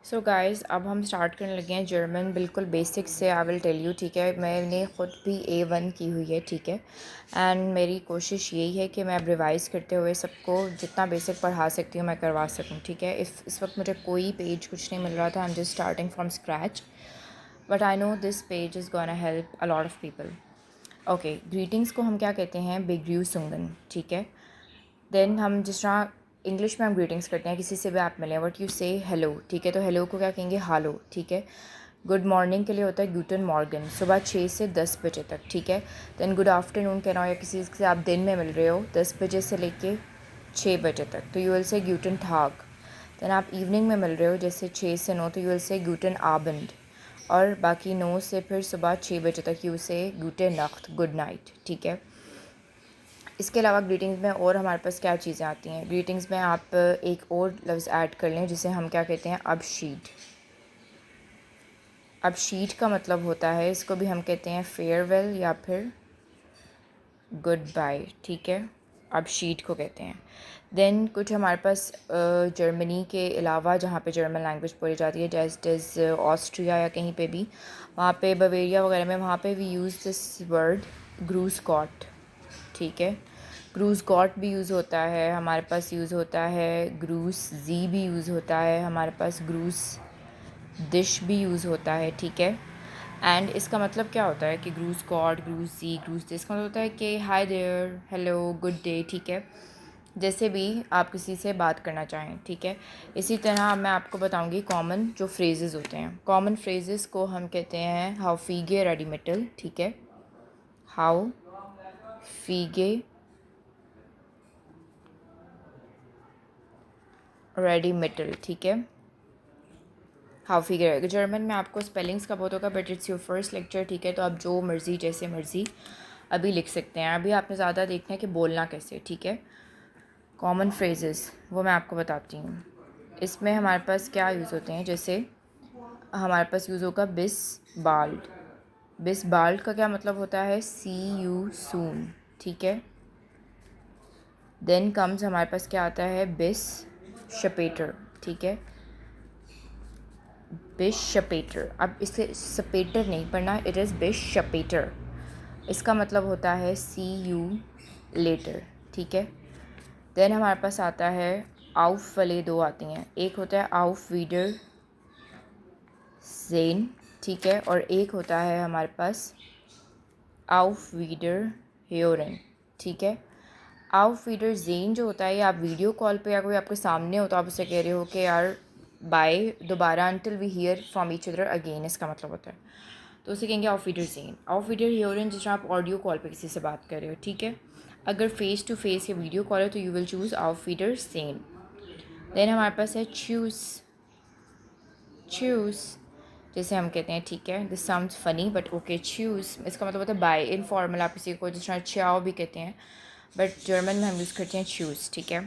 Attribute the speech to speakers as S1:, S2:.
S1: So guys अब हम start करने लगे हैं जर्मन बिल्कुल बेसिक से। आई विल टेल यू, ठीक है। मैंने ख़ुद भी A1 की हुई है, ठीक है। एंड मेरी कोशिश यही है कि मैं अब रिवाइज़ करते हुए सबको जितना बेसिक पढ़ा सकती हूँ मैं करवा सकूँ, ठीक है। इस वक्त मुझे कोई पेज कुछ नहीं मिल रहा था। I am just starting from scratch, but I know this page is gonna help a lot of people. Okay, greetings को हम क्या कहते हैं? बेग्र्यूसुंगन, ठीक है। देन हम जिस तरह इंग्लिश में हम ग्रीटिंग्स करते हैं, किसी से भी आप मिलें, व्हाट यू से हेलो, ठीक है। तो हेलो को क्या कहेंगे? हालो, ठीक है। गुड मॉर्निंग के लिए होता है गूटन मॉर्गन, सुबह 6 से 10 बजे तक, ठीक है। देन गुड आफ्टरनून कहना हो या किसी से आप दिन में मिल रहे हो 10 बजे से लेके 6 बजे तक, तो यू विल से गूटन टाग। देन आप इवनिंग में मिल रहे हो जैसे 6 से 9, तो यू विल से गूटन आबंड। और बाकी 9 से फिर सुबह 6 बजे तक यू से गूटे नख्त, गुड नाइट, ठीक है। इसके अलावा ग्रीटिंग्स में और हमारे पास क्या चीज़ें आती हैं? ग्रीटिंग्स में आप एक और लफ्ज़ ऐड कर लें जिसे हम क्या कहते हैं? अबशीट। अबशीट का मतलब होता है, इसको भी हम कहते हैं फेयरवेल या फिर गुड बाय, ठीक है। अबशीट को कहते हैं। देन कुछ हमारे पास जर्मनी के अलावा जहाँ पे जर्मन लैंग्वेज बोली जाती है, जैसे ऑस्ट्रिया या कहीं पे भी, वहाँ पे बवेरिया वगैरह में, वहाँ पे वी यूज़ दिस वर्ड ग्रूस गॉट, ठीक है। ग्रूस गॉट भी यूज़ होता है हमारे पास, यूज़ होता है ग्रूस जी भी यूज़ होता है हमारे पास, ग्रूस डिश भी यूज़ होता है, ठीक है। एंड इसका मतलब क्या होता है कि ग्रूस गॉड, ग्रूस जी, ग्रूस डिश, इसका मतलब होता है कि hi there, hello, good day, ठीक है। जैसे भी आप किसी से बात करना चाहें, ठीक है। इसी तरह मैं आपको बताऊंगी कॉमन जो फ्रेजेस होते हैं। कॉमन फ्रेजेस को हम कहते हैं हाउ फीगे रेडिमेटल, ठीक है। हाउ फीगे रेडिमेटल, ठीक है। हाउ फिगर जर्मन में आपको स्पेलिंग्स का बहुत होगा, but it's your first lecture, ठीक है। तो आप जो मर्ज़ी जैसे मर्ज़ी अभी लिख सकते हैं। अभी आपने ज़्यादा देखना है कि बोलना कैसे, ठीक है। कॉमन फ्रेजेस वो मैं आपको बताती हूँ। इसमें हमारे पास क्या यूज़ होते हैं, जैसे हमारे पास यूज़ होगा बिस बाल्ड। बिस बाल्ड का क्या मतलब होता है? सी यू सून, ठीक है। देन कम्स हमारे पास क्या आता है? बिस शपेटर, ठीक है। बिश शपेटर। अब इसे सपेटर नहीं पढ़ना, इट इज़ बिश शपेटर। इसका मतलब होता है सी यू लेटर, ठीक है। देन हमारे पास आता है आउफ वाले दो आती हैं, एक होता है आउफ वीडर जेन, ठीक है। और एक होता है हमारे पास आउफ वीडर हेयोरन, ठीक है। आउफ वीडर जेन जो होता है, ये आप वीडियो कॉल पे या कोई आपके सामने हो तो आप उसे कह रहे हो कि यार बाय दोबारा, until we hear from each other again, इसका मतलब होता है। तो उसे कहेंगे ऑफ वीडर जेन। ऑफ वीडर हियरन जिस आप ऑडियो कॉल पे किसी से बात कर रहे हो, ठीक है। अगर फेस टू फेस या वीडियो कॉल है तो यू विल चूज़ ऑफ वीडर सेन। देन हमारे पास है चूज़। चूज़ जैसे हम कहते हैं, ठीक है, this sounds funny but okay, choose इसका मतलब होता है बाय। इनफॉर्मल आप किसी को जिस तरह चाओ भी कहते हैं, बट जर्मन में हम यूज़ करते हैं चूज़, ठीक है।